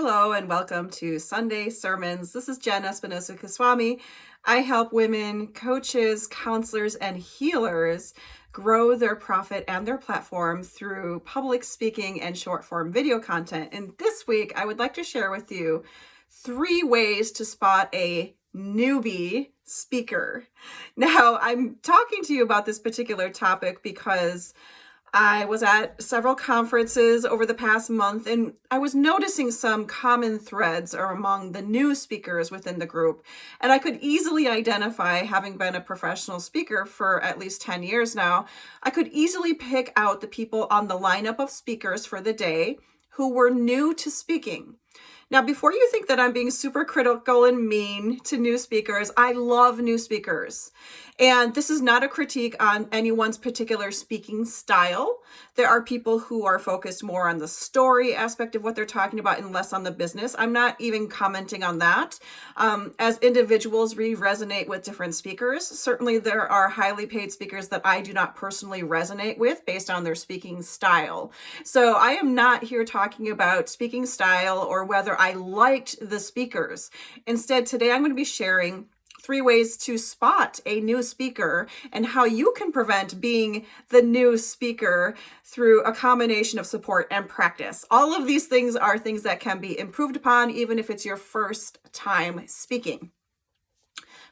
Hello and welcome to Sunday Sermons. This is Jenn Espinosa-Goswami. I help women, coaches, counselors, and healers grow their profit and their platform through public speaking and short form video content. And this week, I would like to share with you 3 ways to spot a newbie speaker. Now, I'm talking to you about this particular topic because I was at several conferences over the past month, and I was noticing some common threads are among the new speakers within the group. And I could easily identify, having been a professional speaker for at least 10 years now, I could easily pick out the people on the lineup of speakers for the day who were new to speaking. Now, before you think that I'm being super critical and mean to new speakers, I love new speakers. And this is not a critique on anyone's particular speaking style. There are people who are focused more on the story aspect of what they're talking about and less on the business. I'm not even commenting on that. As individuals, we resonate with different speakers. Certainly, there are highly paid speakers that I do not personally resonate with based on their speaking style. So I am not here talking about speaking style or whether I liked the speakers. Instead, today I'm going to be sharing 3 ways to spot a new speaker and how you can prevent being the new speaker through a combination of support and practice. All of these things are things that can be improved upon, even if it's your first time speaking.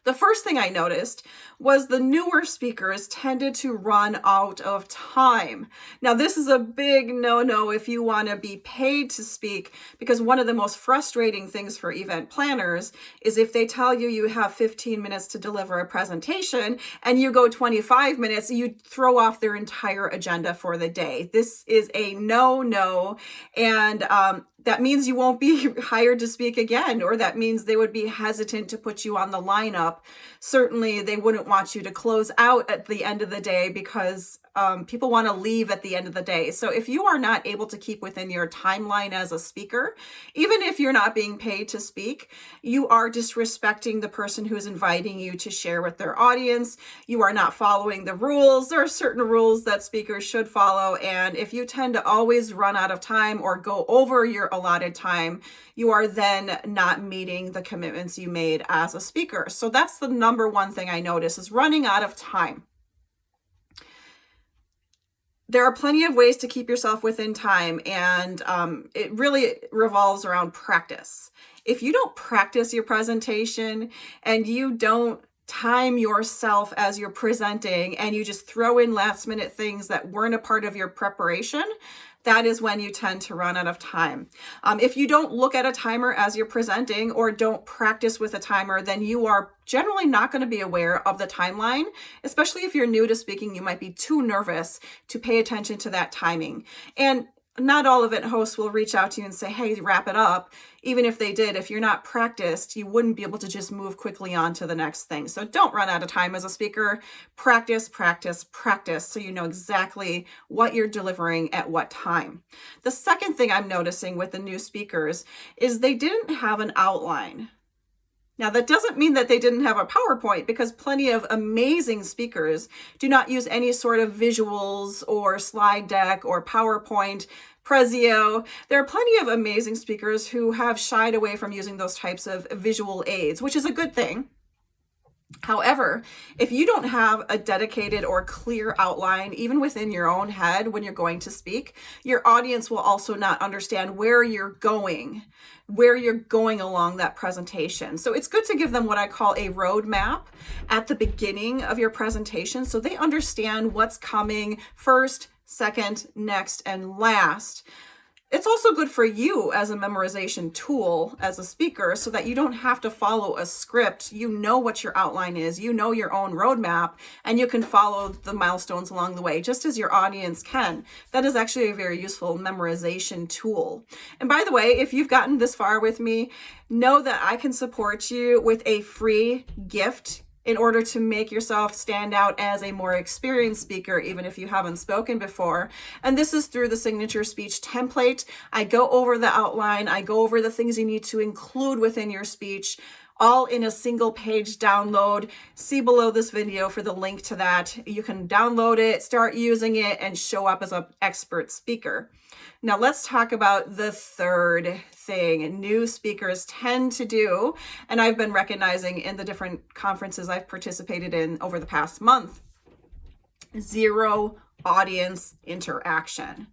The first thing I noticed was the newer speakers tended to run out of time. Now, this is a big no-no if you want to be paid to speak, because one of the most frustrating things for event planners is if they tell you you have 15 minutes to deliver a presentation and you go 25 minutes, you throw off their entire agenda for the day. This is a no-no, and that means you won't be hired to speak again, or that means they would be hesitant to put you on the lineup. Certainly, they wouldn't want you to close out at the end of the day because people want to leave at the end of the day. So if you are not able to keep within your timeline as a speaker, even if you're not being paid to speak, you are disrespecting the person who's inviting you to share with their audience. You are not following the rules. There are certain rules that speakers should follow. And if you tend to always run out of time or go over your allotted time, you are then not meeting the commitments you made as a speaker. So that's the number one thing I notice is running out of time. There are plenty of ways to keep yourself within time, and it really revolves around practice. If you don't practice your presentation and you don't time yourself as you're presenting and you just throw in last minute things that weren't a part of your preparation, that is when you tend to run out of time. If you don't look at a timer as you're presenting or don't practice with a timer, then you are generally not going to be aware of the timeline. Especially if you're new to speaking, you might be too nervous to pay attention to that timing. And not all event hosts will reach out to you and say, hey, wrap it up. Even if they did, if you're not practiced, you wouldn't be able to just move quickly on to the next thing. So don't run out of time as a speaker. Practice, practice, practice so you know exactly what you're delivering at what time. The second thing I'm noticing with the new speakers is they didn't have an outline. Now, that doesn't mean that they didn't have a PowerPoint, because plenty of amazing speakers do not use any sort of visuals or slide deck or PowerPoint, Prezio. There are plenty of amazing speakers who have shied away from using those types of visual aids, which is a good thing. However, if you don't have a dedicated or clear outline, even within your own head when you're going to speak, your audience will also not understand where you're going along that presentation. So it's good to give them what I call a roadmap at the beginning of your presentation so they understand what's coming first, second, next, and last. It's also good for you as a memorization tool as a speaker so that you don't have to follow a script. You know what your outline is, you know your own roadmap, and you can follow the milestones along the way, just as your audience can. That is actually a very useful memorization tool. And by the way, if you've gotten this far with me, know that I can support you with a free gift in order to make yourself stand out as a more experienced speaker, even if you haven't spoken before. And this is through the signature speech template. I go over the outline, I go over the things you need to include within your speech, all in a single page download. See below this video for the link to that. You can download it, start using it, and show up as an expert speaker. Now let's talk about the third thing new speakers tend to do, and I've been recognizing in the different conferences I've participated in over the past month: zero audience interaction.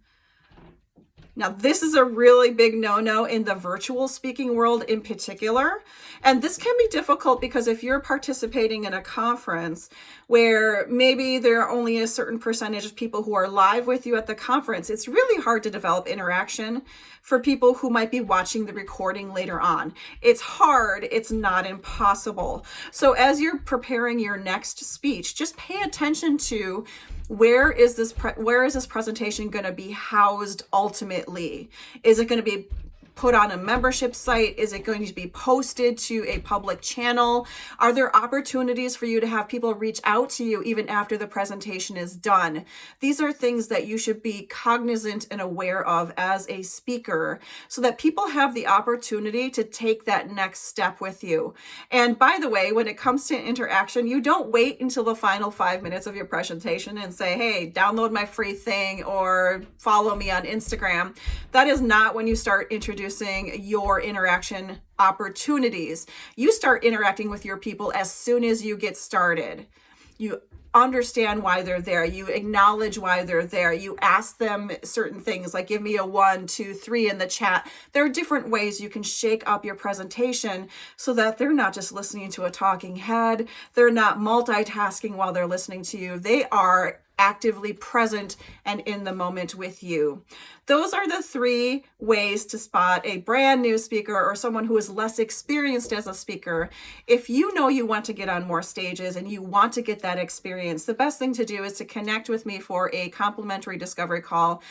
Now, this is a really big no-no in the virtual speaking world in particular. And this can be difficult because if you're participating in a conference where maybe there are only a certain percentage of people who are live with you at the conference, it's really hard to develop interaction for people who might be watching the recording later on. It's hard, it's not impossible. So as you're preparing your next speech, just pay attention to where is this presentation going to be housed ultimately? Is it going to be put on a membership site? Is it going to be posted to a public channel? Are there opportunities for you to have people reach out to you even after the presentation is done? These are things that you should be cognizant and aware of as a speaker so that people have the opportunity to take that next step with you. And by the way, when it comes to interaction, you don't wait until the final 5 minutes of your presentation and say, hey, download my free thing or follow me on Instagram. That is not when you start introducing your interaction opportunities. You start interacting with your people as soon as you get started. You understand why they're there. You acknowledge why they're there. You ask them certain things like, give me a 1, 2, 3 in the chat. There are different ways you can shake up your presentation so that they're not just listening to a talking head. They're not multitasking while they're listening to you. They are actively present and in the moment with you. Those are the 3 ways to spot a brand new speaker or someone who is less experienced as a speaker. If you know you want to get on more stages and you want to get that experience, the best thing to do is to connect with me for a complimentary discovery call.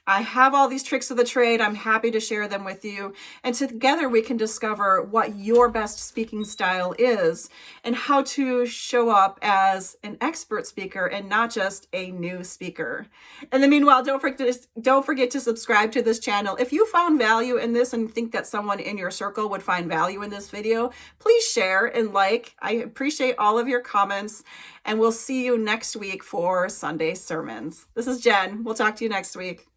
I have all these tricks of the trade. I'm happy to share them with you. And together we can discover what your best speaking style is and how to show up as an expert speaker and not just a new speaker. In the meanwhile, don't forget to subscribe to this channel. If you found value in this and think that someone in your circle would find value in this video, please share and like. I appreciate all of your comments, and we'll see you next week for Sunday sermons. This is Jen. We'll talk to you next week.